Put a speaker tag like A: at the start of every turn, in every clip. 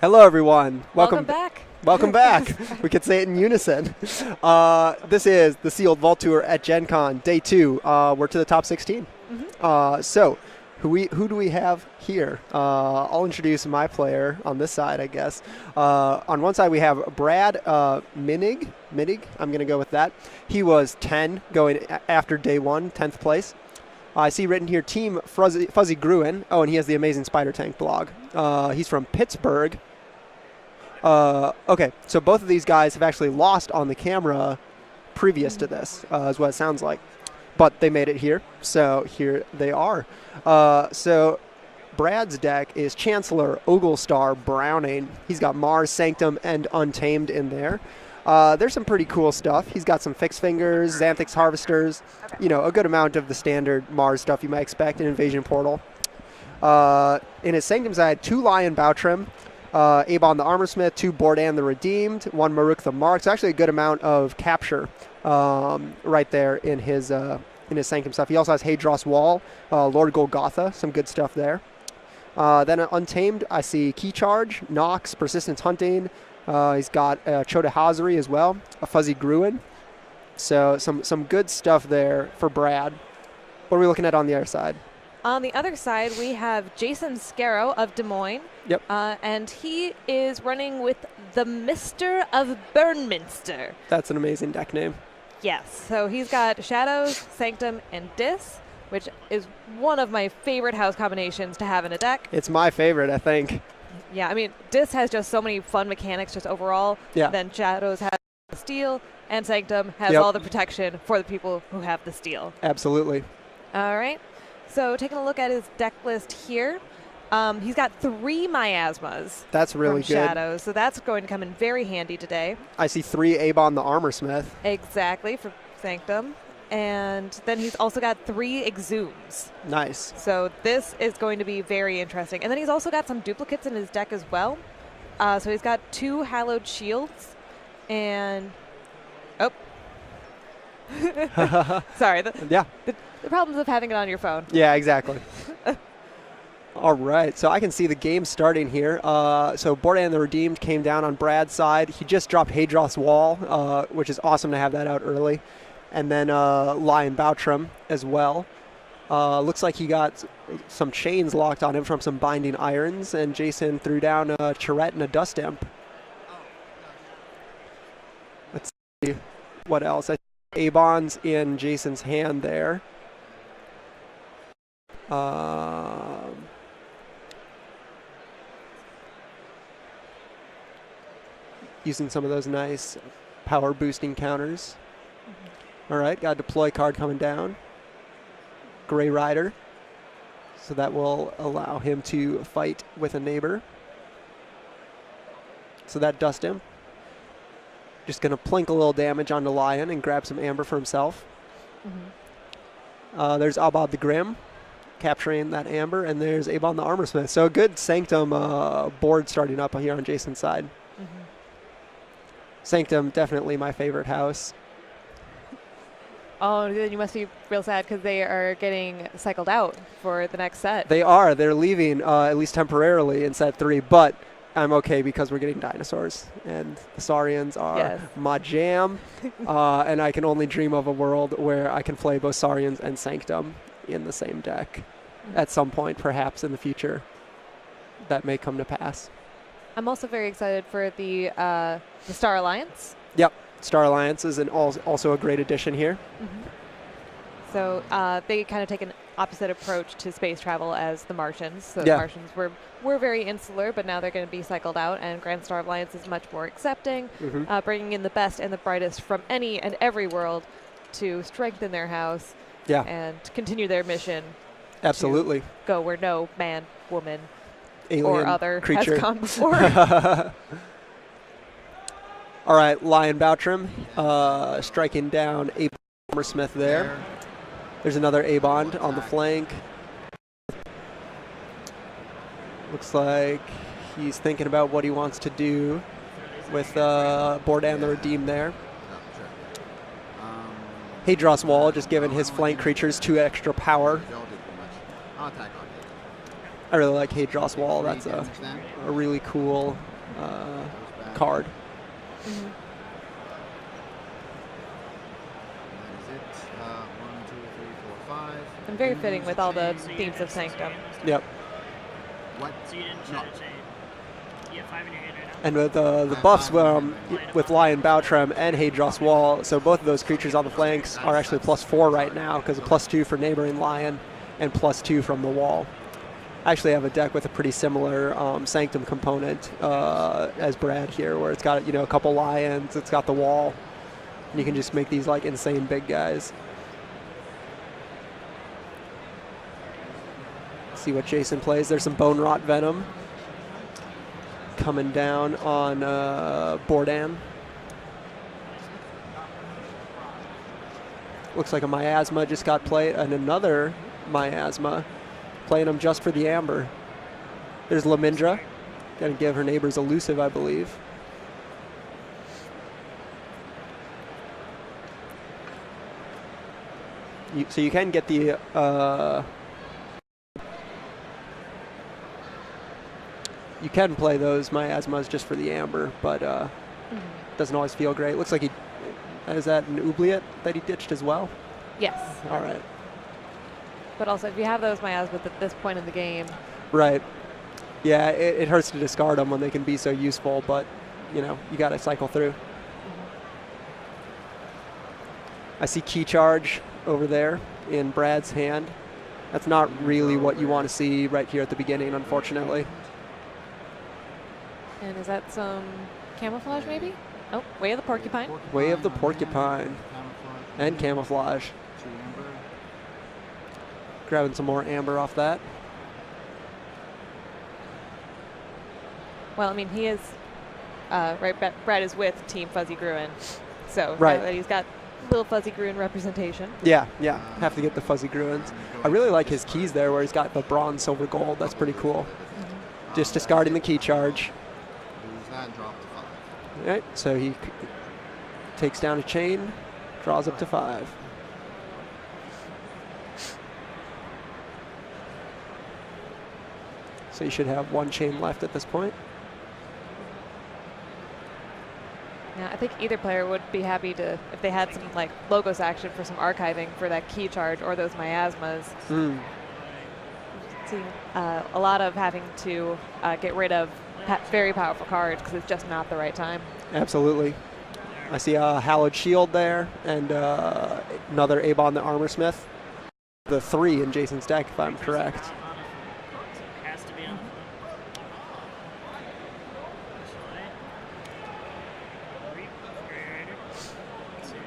A: Hello, everyone.
B: Welcome back.
A: Welcome back. We could say it in unison. This is the Sealed Vault Tour at Gencon, day 2. We're to the top 16. So, who do we have here? I'll introduce my player on this side, I guess. On one side, we have Brad Minig. I'm going to go with that. He was 10 going after day 1, 10th place. I see written here, Team Fuzzy Gruen. Oh, and he has the Amazing Spider Tank blog. He's from Pittsburgh. Okay, so both of these guys have actually lost on the camera previous to this, is what it sounds like. But they made it here, so here they are. So Brad's deck is Chancellor, Oglestar, Browning. He's got Mars, Sanctum, and Untamed in there. There's some pretty cool stuff. He's got some Fixed Fingers, Xanthix Harvesters, you know, a good amount of the standard Mars stuff you might expect in Invasion Portal. In his Sanctum side, 2 Lion Boutrim, Abon the Armorsmith, 2 Bordan the Redeemed, 1 Maruk the Mark. So actually a good amount of capture right there in his Sanctum stuff. He also has Hadros Wall, Lord Golgotha, some good stuff there. Then Untamed, I see Key Charge, Nox, Persistence Hunting. He's got Chota Hazari as well, a Fuzzy Gruen. So some good stuff there for Brad. What are we looking at on the other side?
B: On the other side, we have Jason Scarrow of Des Moines.
A: Yep.
B: And he is running with the Mister of Burnminster.
A: That's an amazing deck name.
B: Yes. So he's got Shadows, Sanctum, and Dis, which is one of my favorite house combinations to have in a deck.
A: It's my favorite, I think.
B: Yeah, I mean, Dis has just so many fun mechanics just overall.
A: Yeah.
B: Then Shadows has the steel, and Sanctum has all the protection for the people who have the steel.
A: Absolutely.
B: All right. So taking a look at his deck list here, he's got 3 Miasmas.
A: That's really
B: from
A: good.
B: Shadows, so that's going to come in very handy today.
A: I see 3 Abon the Armorsmith.
B: Exactly, for Sanctum. And then he's also got 3 Exhumes.
A: Nice.
B: So this is going to be very interesting. And then he's also got some duplicates in his deck as well. So he's got 2 Hallowed Shields and... Oh. Sorry. The problems of having it on your phone.
A: Yeah, exactly. All right, so I can see the game starting here. So Bordan the Redeemed came down on Brad's side. He just dropped Hadros Wall, which is awesome to have that out early. And then Lion Boutrim as well. Looks like he got some chains locked on him from some Binding Irons, and Jason threw down a Charette and a Dust Imp. Let's see what else. I see Abon's in Jason's hand there. Using some of those nice power boosting counters. All right, got a deploy card coming down. Gray Rider. So that will allow him to fight with a neighbor. So that Dust Imp. Just going to plink a little damage onto Lion and grab some amber for himself. There's Abad the Grim, capturing that amber, and there's Abon the Armorsmith. So a good Sanctum board starting up here on Jason's side. Sanctum, definitely my favorite house.
B: Oh, then you must be real sad because they are getting cycled out for the next set.
A: They are. They're leaving, at least temporarily, in set 3, but I'm okay because we're getting dinosaurs, and the Saurians are my jam, and I can only dream of a world where I can play both Saurians and Sanctum in the same deck. At some point, perhaps in the future, that may come to pass.
B: I'm also very excited for the Star Alliance.
A: Yep, Star Alliance is also a great addition here.
B: So they kind of take an opposite approach to space travel as the Martians. So the Martians were very insular, but now they're going to be cycled out, and Grand Star Alliance is much more accepting, bringing in the best and the brightest from any and every world to strengthen their house and continue their mission.
A: Absolutely.
B: To go where no man, woman,
A: alien
B: or other
A: creature
B: has gone before.
A: All right, Lion Boutrim striking down Abon Armorsmith there. There's another Abon on the flank. Looks like he's thinking about what he wants to do with Bordan the Redeemed there. Hadros Wall just giving his flank creatures 2 extra power. I really like Hadros Wall. That's a really cool card.
B: Mm-hmm. And very fitting with all the themes of Sanctum.
A: Yep.
C: What?
D: So you didn't try to chain. You have 5 in your hand right now.
A: And with the buffs with Lion Boutrem and Hadros Wall, so both of those creatures on the flanks are actually +4 right now because of +2 for Neighboring Lion and +2 from the wall. I actually have a deck with a pretty similar Sanctum component as Brad here, where it's got a couple lions, it's got the wall, and you can just make these like insane big guys. See what Jason plays. There's some Bone Rot Venom coming down on Bordan. Looks like a Miasma just got played, and another Miasma, playing them just for the Amber. There's Lamindra, gonna give her neighbors Elusive, I believe. So you can get the you can play those Miasmas just for the Amber, but doesn't always feel great. Looks like is that an Oubliette that he ditched as well?
B: Yes.
A: All right.
B: But also, if you have those Miasmas at this point in the game.
A: Right. Yeah, it hurts to discard them when they can be so useful, but, you got to cycle through. I see Key Charge over there in Brad's hand. That's not really what you want to see right here at the beginning, unfortunately.
B: And is that some camouflage, maybe? Oh, Way of the Porcupine.
A: Way of the Porcupine. And camouflage. Grabbing some more amber off that.
B: Well, I mean, he is, right, Brad is with Team Fuzzy Gruen. So
A: right.
B: He's got little Fuzzy Gruen representation.
A: Yeah. Have to get the Fuzzy Gruens. I really like his keys there where he's got the bronze, silver, gold. That's pretty cool. Just discarding the Key Charge. All right, so he takes down a chain, draws up to 5. So you should have 1 chain left at this point.
B: Yeah, I think either player would be happy to, if they had some like Logos action for some archiving for that Key Charge or those Miasmas. See a lot of having to get rid of very powerful cards because it's just not the right time.
A: Absolutely. I see a Hallowed Shield there and another Abon the Armorsmith. The 3 in Jason's deck, if I'm correct.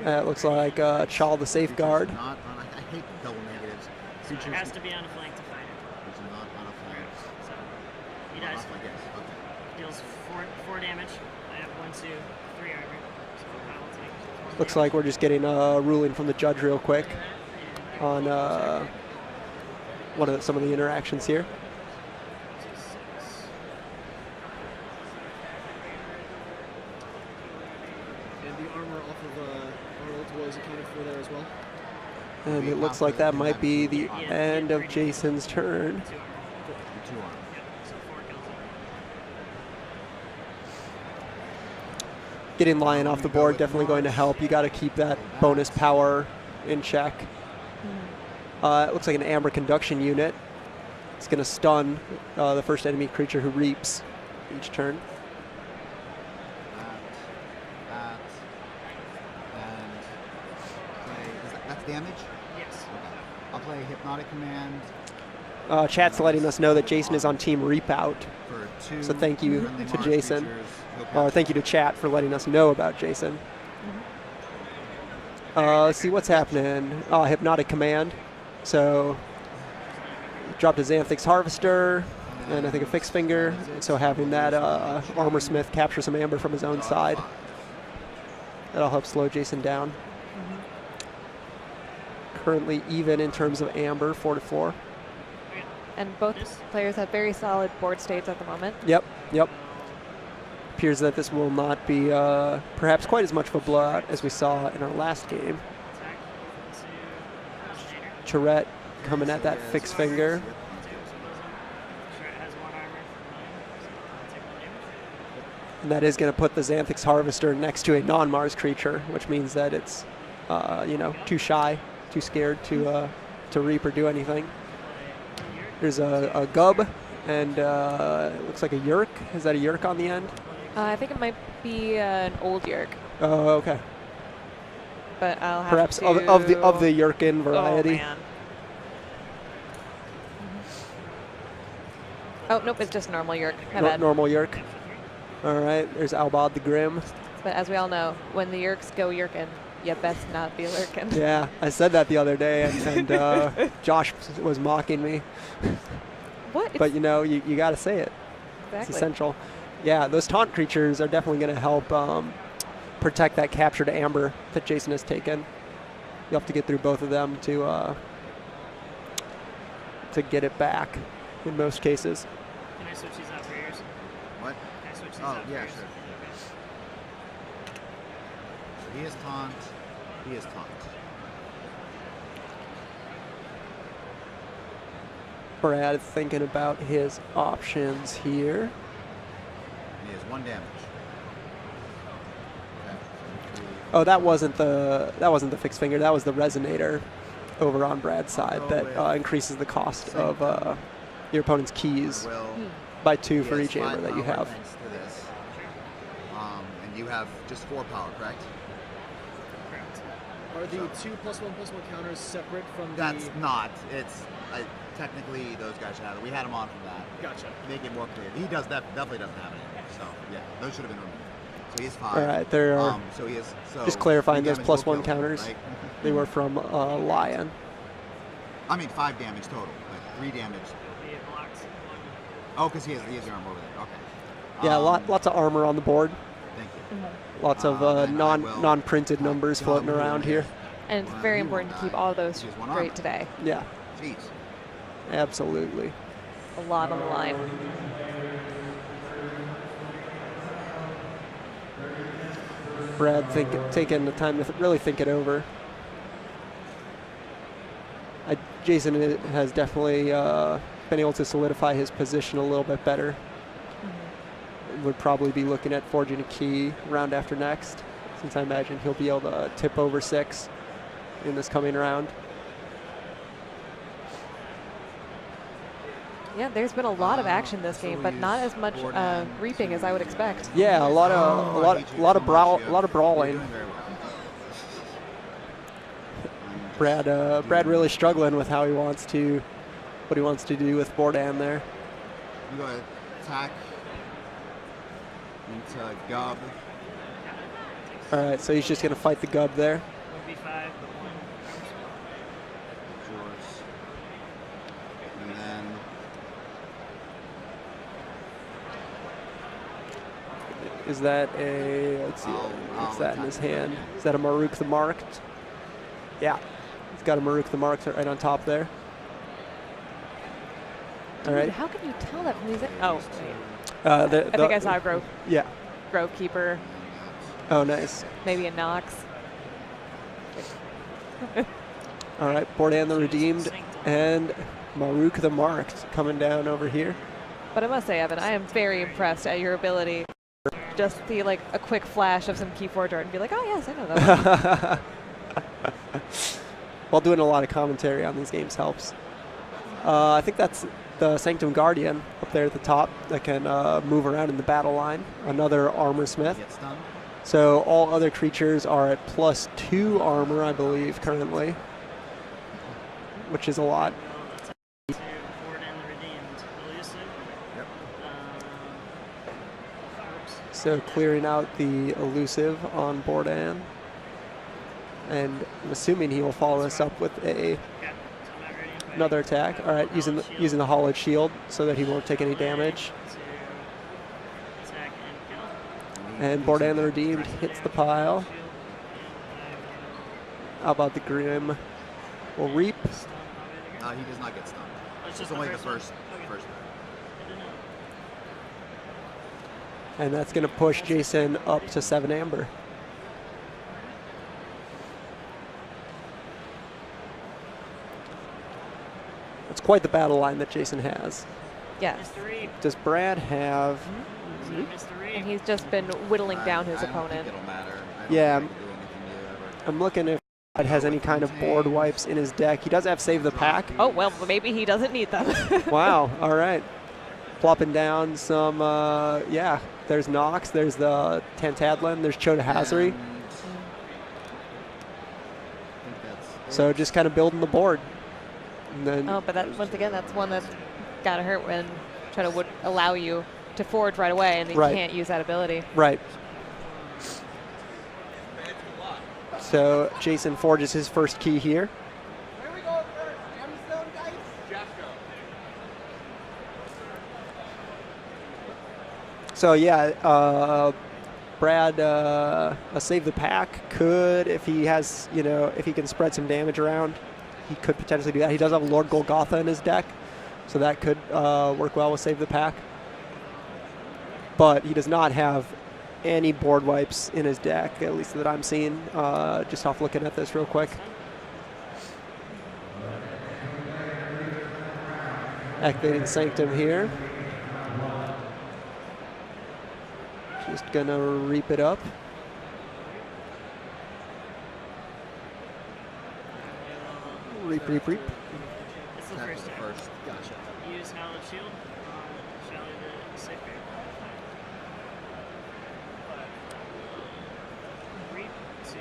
A: It looks like Chal the Safeguard.
C: I hate double negatives.
D: It has to be on a flank to fight it.
C: It's not on a flank.
D: So he dies.
C: Okay.
D: Deals 4 damage. I have 1, 2, 3 armor. So I will take.
A: Looks like we're just getting a ruling from the judge real quick on some of the interactions here.
E: And the armor off of Arnold was accounted for there as well.
A: And it looks like that might be the end of Jason's turn.
D: 2 armor. So 4 kills.
A: Getting Lion off the board definitely going to help. You got to keep that bonus power in check. It looks like an Amber Conduction unit. It's going to stun the first enemy creature who reaps each turn.
C: That's damage?
D: Yes.
C: Okay. I'll play Hypnotic Command.
A: Chat's letting us know that Jason is on Team ReapOut.
C: For 2
A: So thank you
C: friendly
A: to
C: Mars
A: Jason.
C: creatures.
A: Or thank you to chat for letting us know about Jason. Let's see what's happening. Hypnotic Command. So dropped a Xanthix Harvester and I think a Fixed Finger. So having that Armorsmith capture some amber from his own side. That'll help slow Jason down. Currently even in terms of amber, 4-4.
B: And both players have very solid board states at the moment.
A: Yep. Appears that this will not be perhaps quite as much of a blowout as we saw in our last game. Tourette coming at that Fixed Finger. And that is going to put the Xanthix Harvester next to a non-Mars creature, which means that it's, too shy, too scared to reap or do anything. There's a Gub, and it looks like a Yurk. Is that a Yurk on the end?
B: I think it might be an old Yerk,
A: Oh, okay.
B: but I'll have
A: Perhaps
B: to...
A: of the Yurkin variety.
B: Oh, man. Oh, nope, it's just normal Yerk. My bad.
A: Normal Yurk. All right, there's Albad the Grim.
B: But as we all know, when the Yerks go Yerkin, you best not be lurking.
A: Yeah, I said that the other day, and Josh was mocking me.
B: What?
A: But you got to say it.
B: Exactly.
A: It's essential. Yeah, those taunt creatures are definitely going to help protect that captured amber that Jason has taken. You'll have to get through both of them to get it back in most cases.
D: Can I switch these out for yours?
C: What?
D: Can I switch these
C: Oh,
D: out for
C: yeah,
D: yours?
C: sure. So he is taunt. He is taunt.
A: Brad thinking about his options here.
C: He has 1 damage. Okay.
A: Oh, that wasn't the fixed finger. That was the resonator over on Brad's side that increases the cost of your opponent's keys by 2 for each amber that you have.
C: Thanks to this. And you have just 4 power, correct?
D: Correct.
E: Are the 2+1/+1 counters separate from the...
C: That's not. It's technically those guys should have it. We had him on from that.
E: Gotcha.
C: Make it more clear. He definitely doesn't have it. So yeah, those should have been removed. So he's 5.
A: All right, there are
C: so he is. So
A: just clarifying
C: 3
A: those
C: damage will
A: +1
C: kill him,
A: counters.
C: right?
A: They were from Lion.
C: I mean 5 damage total, but 3 damage.
D: It'll be blocked.
C: Oh, because he has the armor over there. Okay.
A: Yeah, lots of armor on the board.
C: Thank you.
A: Lots of
C: then I will
A: non-printed numbers
C: come
A: floating around here.
B: And it's very
C: He
B: important
C: won't
B: to keep
C: die.
B: all of those
C: He has 1 armor.
B: straight today.
A: Yeah,
C: Jeez.
A: absolutely.
B: A lot on the line.
A: Brad taking the time to really think it over. Jason has definitely been able to solidify his position a little bit better. Would probably be looking at forging a key round after next, since I imagine he'll be able to tip over 6 in this coming round.
B: Yeah, there's been a lot of action this game, but not as much reaping as I would expect.
A: Yeah, a lot of brawling. Brad really struggling with how he wants to, what he wants to do with Bordan there.
C: You go attack into Gub.
A: All right, so he's just gonna fight the Gub there.
D: Would be 5, but 1.
C: Yours. And then
A: Is that a, let's see, what's that in his hand? Is that a Maruk the Marked? Yeah, he's got a Maruk the Marked right on top there. All
B: Dude,
A: right.
B: how can you tell that from these? Oh, wait.
A: I
B: I think I saw a Grove
A: Yeah.
B: Keeper,
A: Oh, nice.
B: maybe a Nox.
A: All right, Bordan the Redeemed and Maruk the Marked coming down over here.
B: But I must say, Evan, I am very impressed at your ability. Just see like a quick flash of some Keyforge art and be like, oh yes, I know that one.
A: While doing a lot of commentary on these games helps. I think that's the Sanctum Guardian up there at the top that can move around in the battle line. Another armor smith.
C: get stunned.
A: So all other creatures are at +2 armor, I believe, currently, which is a lot.
D: To Bordan the Redeemed. Elusive.
C: Yep.
D: Oops.
A: So clearing out the elusive on Bordan. And I'm assuming he will follow this up with a
D: Okay. So I'm not ready. But
A: another attack. All right, using the hollowed shield so that he won't take any damage.
D: To attack and kill.
A: And Bordan the Redeemed hits the pile.
D: Shield,
A: How about the Grim will reap?
D: and stun already.
C: He does not get stunned.
D: It's
C: It's
D: just
C: only the
D: one?
C: first.
D: Okay.
C: First.
D: I didn't know.
A: And that's going to push Jason up to 7 amber. It's quite the battle line that Jason has.
B: Yes.
D: Mr. Reap.
A: Does Brad have?
D: So Mr. Reap.
B: And he's just been whittling down his
C: I don't
B: opponent.
C: think it'll matter. I don't
A: Yeah.
C: think I can do anything new ever.
A: I'm looking if Brad has any kind of board wipes in his deck. He does have Save the Pack.
B: Oh, well, maybe he doesn't need them.
A: Wow. All right. Plopping down some. Yeah. There's Nox. There's the Tantadlin. There's Chota Hazard.
C: And I think that's
A: So
C: it.
A: just kind of building the board. And then
B: Oh, but that, once again, that's one that's gotta hurt when Chota would allow you to forge right away, and then
A: Right.
B: you can't use that ability.
A: right. So Jason forges his first key here. So yeah, Brad, a Save the Pack could, if he has, if he can spread some damage around, he could potentially do that. He does have Lord Golgotha in his deck, so that could work well with Save the Pack. But he does not have any board wipes in his deck, at least that I'm seeing, just off looking at this real quick. Activating Sanctum here. Just gonna reap it up. Reap, reap, reap.
D: This is the
C: That's
D: first
C: the
D: time.
C: first. Gotcha.
D: Use Hallowed Shield on Shelly the Sacred. Reap to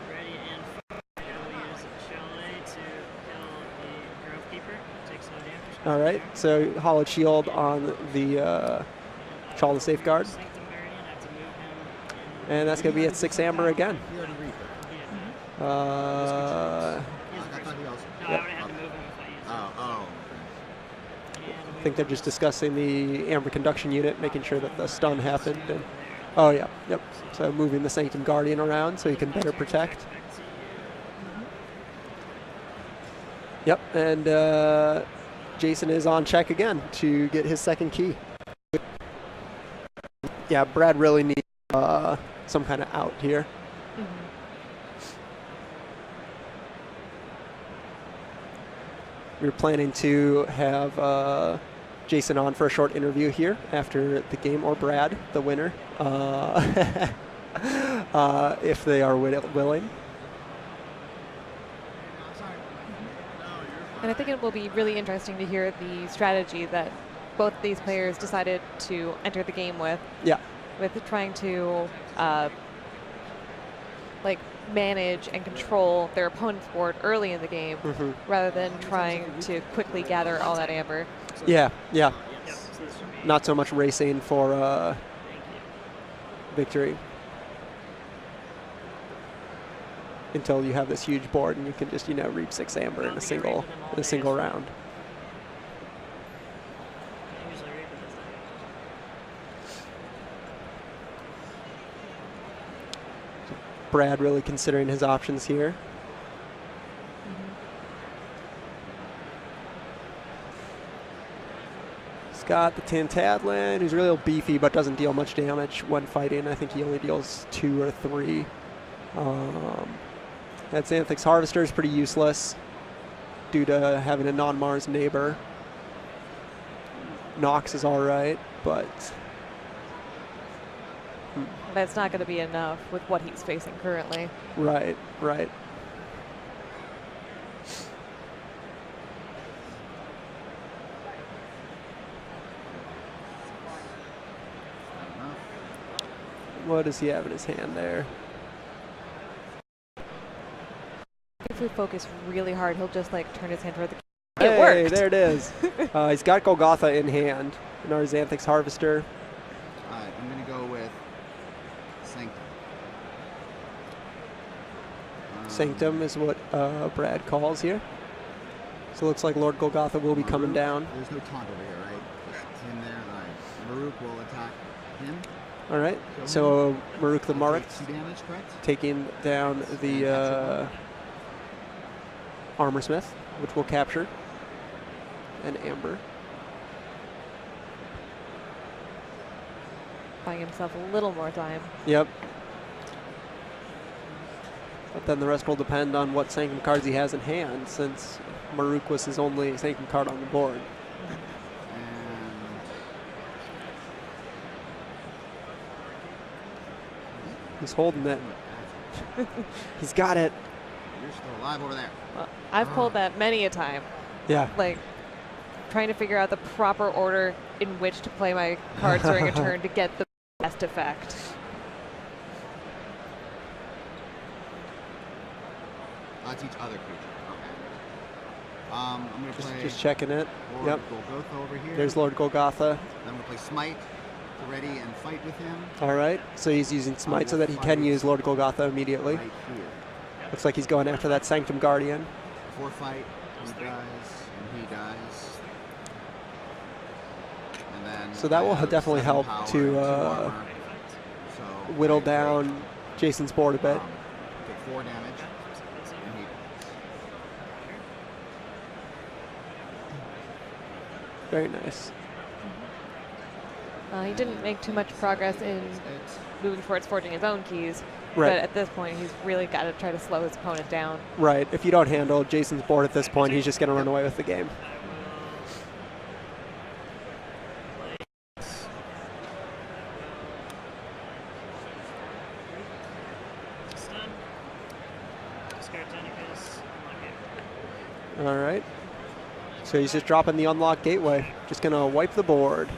D: ready and fire. You'll use Shelly to kill the Grove Keeper. Takes no damage.
A: All right, so Hollowed Shield on the Shawl the Safeguard.
D: Sanctum Guardian, have to move him
A: And that's gonna be at 6 amber again.
C: He already reaped it.
D: in.
A: Uh,
C: I thought he also.
D: No, I would have to move him if I used
C: Oh.
D: it.
A: I think they're just discussing the Amber Conduction unit, making sure that the stun happened. And, oh yeah, yep. So moving the Sanctum Guardian around so he can better protect. Yep, and Jason is on check again to get his second key. Yeah, Brad really needs some kind of out here. We were planning to have Jason on for a short interview here after the game, or Brad, the winner, if they are willing.
B: And I think it will be really interesting to hear the strategy that both these players decided to enter the game with.
A: Yeah.
B: With trying to manage and control their opponent's board early in the game, rather than trying to quickly gather all that amber.
A: Yeah, yeah.
D: Yep, so this should be.
A: Not so much racing for
D: Thank you.
A: victory until you have this huge board and you can just reap 6 amber in a single round.
D: I usually reap it this time.
A: Brad really considering his options here. He's got the Tantadlin, who's really beefy but doesn't deal much damage when fighting. I think he only deals 2 or 3. That Xanthix Harvester is pretty useless due to having a non-Mars neighbor. Nox is alright, but
B: That's not going to be enough with what he's facing currently.
A: right. What does he have in his hand there?
B: If we focus really hard, he'll just turn his hand toward the.
A: Hey,
B: It worked.
A: there it is. He's got Golgotha in hand. And our Xanthix Harvester.
C: Alright, I'm gonna go with Sanctum.
A: Sanctum is what Brad calls here. So it looks like Lord Golgotha will be coming
C: Maruk.
A: down.
C: There's no taunt over here, right? It's in there. Alright. Maruk will attack him.
A: All right. So Maruk the
C: He'll
A: Maruk
C: take 2 damage, correct?
A: taking down the Armor Smith, which will capture. And Amber.
B: Buying himself a little more time.
A: Yep. But then the rest will depend on what Sanctum cards he has in hand, since Maruk was his only Sanctum card on the board.
C: And
A: He's holding it. He's got it.
C: You're still alive over there.
B: Well, I've pulled that many a time.
A: Yeah.
B: Like, trying to figure out the proper order in which to play my cards during a turn to get the best effect.
C: That's each other creature. Okay. I'm gonna play.
A: Just checking it.
C: Lord
A: Yep.
C: Golgotha over here.
A: There's Lord Golgotha.
C: Then I'm gonna play Smite to ready and fight with him.
A: All right. So he's using Smite so that he can use Lord Golgotha immediately.
C: Right here.
A: Looks like he's going after that Sanctum Guardian.
C: 4 fight. He dies and he dies. And then
A: So that
C: I
A: will
C: have
A: definitely
C: 7
A: help
C: power,
A: to
C: 2 armor. So
A: whittle
C: I break,
A: down Jason's board a bit.
C: Get 4 damage. And he dies.
A: Very nice.
B: He didn't make too much progress in moving towards forging his own keys.
A: Right.
B: But at this point, he's really got to try to slow his opponent down.
A: Right. If you don't handle Jason's board at this point, he's just going to run away with the game. All right. So he's just dropping the unlock gateway. Just going to wipe the board.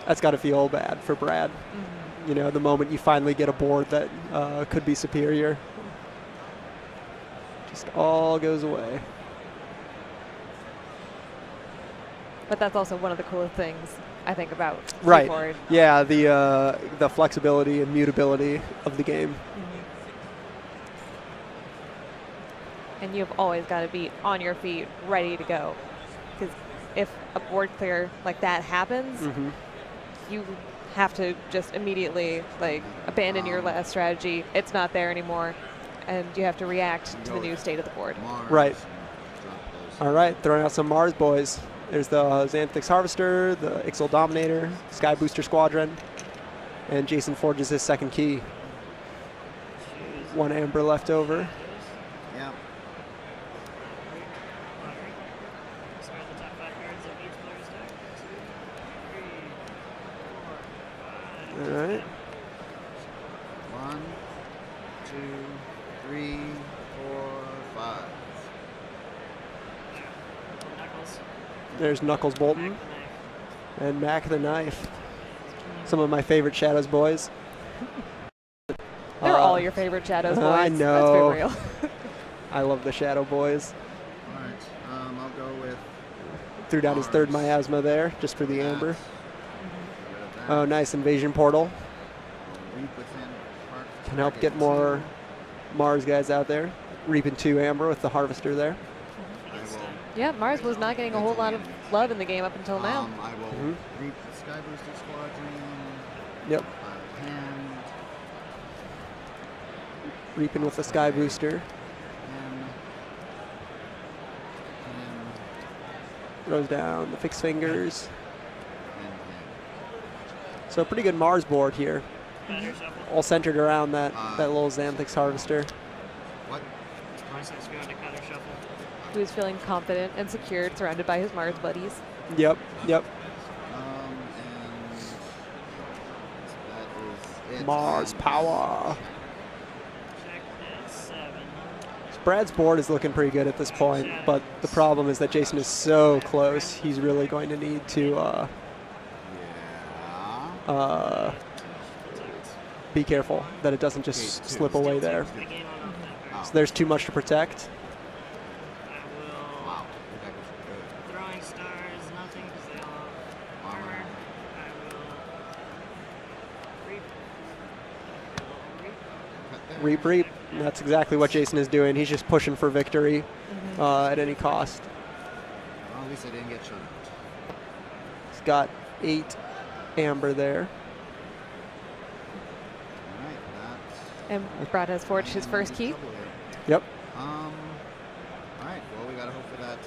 A: That's got to feel bad for Brad. You know, the moment you finally get a board that could be superior. Just all goes away.
B: But that's also one of the coolest things I think about
A: Right.
B: keyboard.
A: Yeah, the flexibility and mutability of the game.
B: And you've always got to be on your feet, ready to go. Because if a board clear like that happens, you have to just immediately like abandon your last strategy. It's not there anymore, and you have to react to the new state of the board.
C: Mars,
A: Right.
C: drop those.
A: All right, throwing out some Mars boys. There's the Xanthix Harvester, the Ixal Dominator, Sky Booster Squadron, and Jason forges his second key. 1 amber left over.
C: Yep.
D: Start the top 5 cards of each player's deck. 2, 3, 4, 5.
A: All right.
C: 1, 2, 3, 4, 5.
D: Knuckles.
A: There's Knuckles Bolton
D: Back the knife.
A: and Mac the Knife. Some of my favorite Shadows boys.
B: They're all your favorite Shadows boys.
A: I know.
B: Let's be real.
A: I love the Shadow boys.
C: All right. I'll go with.
A: Threw down his third
C: Mars.
A: miasma there just for the
C: that.
A: amber.
C: Get rid of that.
A: Oh, nice Invasion Portal.
C: Reap within Park
A: Can help
C: target
A: get more
C: 2.
A: Mars guys out there. Reaping 2 amber with the Harvester there.
C: I will.
B: Yeah, Mars was not getting a whole lot of love in the game up until now.
C: I will reap the Sky Booster Squadron.
A: Yep.
C: Out of hand.
A: Reaping with the Sky Booster.
C: Him.
A: Throws down the Fixed Fingers.
C: And him.
A: So pretty good Mars board here.
D: Batter shuffle.
A: All centered around that little Xanthix Harvester.
C: What?
D: Process going to cutter shuffle.
B: He was feeling confident and secured, surrounded by his Mars buddies.
A: Yep, yep.
C: And that is it.
A: Mars
C: And-
A: power.
D: Check at 7.
A: Brad's board is looking pretty good at this point, but the problem is that Jason is so close. He's really going to need to
C: Yeah.
A: be careful that it doesn't just
C: Okay,
A: slip
C: 2.
A: away there.
D: The game on off that card.
A: So there's too much to protect.
D: I will.
C: Wow. Your deck was good.
D: Throwing stars, nothing because they all have armor. I will reap.
C: Cut there.
A: Reap, reap. And that's exactly what Jason is doing. He's just pushing for victory at any cost.
C: Well, at least I didn't get shut out.
A: He's got 8 amber there.
C: All right. That's.
B: And Brad has forged his first key.
C: trouble here.
A: Yep.
C: All right. Well, we gotta hope for that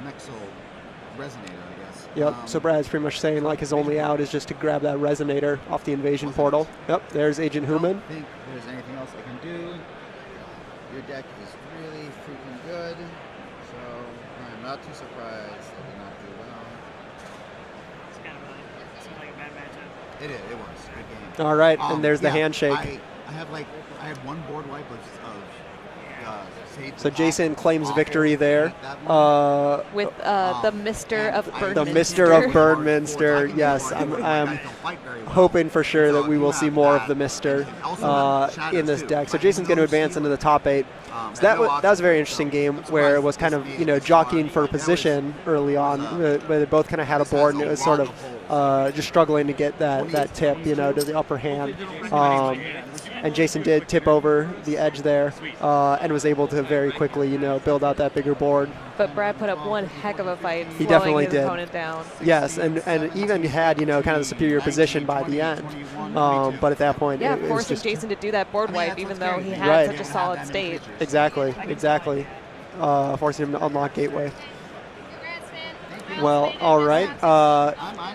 C: Nexal resonator, I guess.
A: Yep. So Brad's pretty much saying like his only out is just to grab that resonator off the invasion portal. Yep. There's Agent
C: I don't
A: Human.
C: think there's anything else I can do. Your deck is really freaking good, so I'm not too surprised that did not do well.
D: It's kind of seems like a bad matchup.
C: It is. It was. Good game.
A: All right, and there's the handshake.
C: I have one board wipe of Sage.
A: So Jason claims victory there.
B: With the Mister of Burnminster.
A: The Mister of Burnminster. Yes, I'm hoping for sure that we will see more of the Mister in this deck. So Jason's going to advance into the top 8. So that was a very interesting game where it was kind of jockeying for position early on, where they both kind of had a board and it was sort of just struggling to get that tip to the upper hand. And Jason did tip over the edge there and was able to very quickly build out that bigger board.
B: But Brad put up one heck of a fight,
A: he definitely
B: his
A: did.
B: opponent down.
A: Yes, and even had kind of the superior position by the end. But at that point,
B: yeah,
A: it was
B: forcing
A: just
B: Jason to do that board wipe, even though he had such a solid state.
A: Exactly. Forcing him to unlock gateway. Well, all right.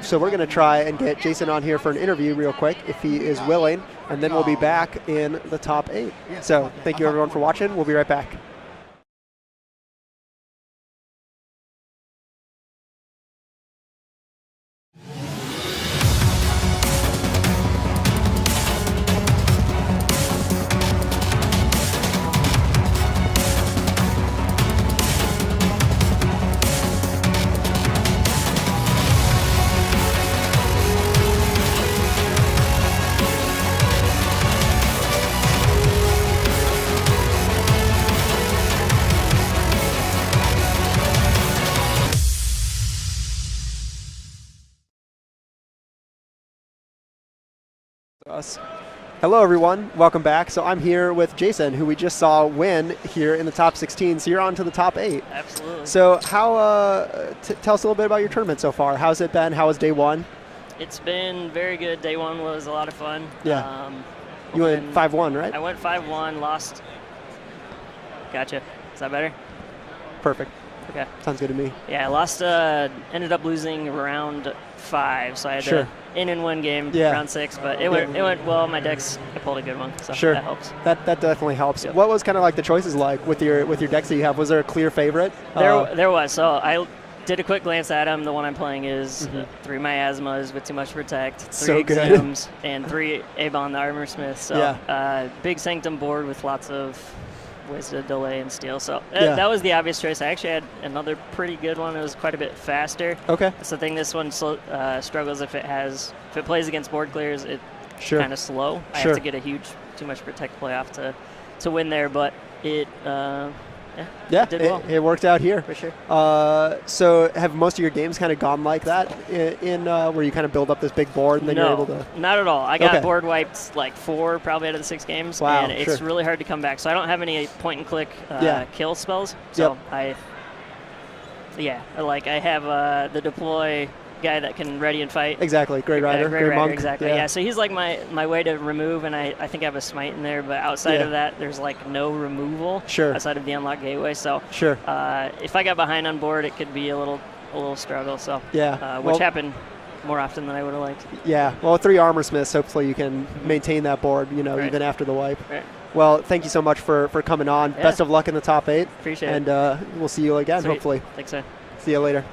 A: So we're going to try and get Jason on here for an interview real quick, if he is willing, and then we'll be back in the top 8. So thank you, everyone, for watching. We'll be right back. Hello, everyone. Welcome back. So I'm here with Jason, who we just saw win here in the top 16. So you're on to the top 8.
D: Absolutely.
A: So how? Tell us a little bit about your tournament so far. How's it been? How was day 1?
D: It's been very good. Day 1 was a lot of fun.
A: Yeah. You went 5-1, right?
D: I went 5-1, lost. Gotcha. Is that better?
A: Perfect.
D: Okay.
A: Sounds good to me.
D: Yeah, I lost. Ended up losing round 5, so I had to in and win game round 6. But it went well. My decks, I pulled a good one, so that helps.
A: That definitely helps.
D: Yep.
A: What was kind of like the choices like with your decks that you have? Was there a clear favorite?
D: There was. So I did a quick glance at them. The one I'm playing is 3 Miasmas with too much protect, 3 Exhumes, and 3 Abon the Armor Smith. So big Sanctum board with lots of wasted delay and steal. So that was the obvious choice. I actually had another pretty good one. It was quite a bit faster.
A: Okay.
D: That's the thing. This one struggles if it plays against board clears. It's kind of slow. I have to get a huge too much protect playoff to win there, but it it did well.
A: It worked out here
D: for sure.
A: So have most of your games kind of gone like that in where you kind of build up this big board and then you're able to?
D: Not at all. I got board wiped like 4 probably out of the 6 games.
A: Wow,
D: and it's really hard to come back. So I don't have any point and click kill spells. So I have the deploy guy that can ready and fight.
A: Exactly, Grey Rider, Grey Monk.
D: Exactly, yeah. So he's like my way to remove, and I think I have a smite in there, but outside of that, there's like no removal outside of the unlock gateway. So if I got behind on board, it could be a little struggle. So which happened more often than I would have liked. Yeah,
A: well, 3 Armor Smiths, hopefully you can maintain that board, even after the wipe.
D: Right.
A: Well, thank you so much for coming on. Best of luck in the top 8.
D: Appreciate it.
A: And we'll see you again, hopefully.
D: Thanks, sir.
A: See you later.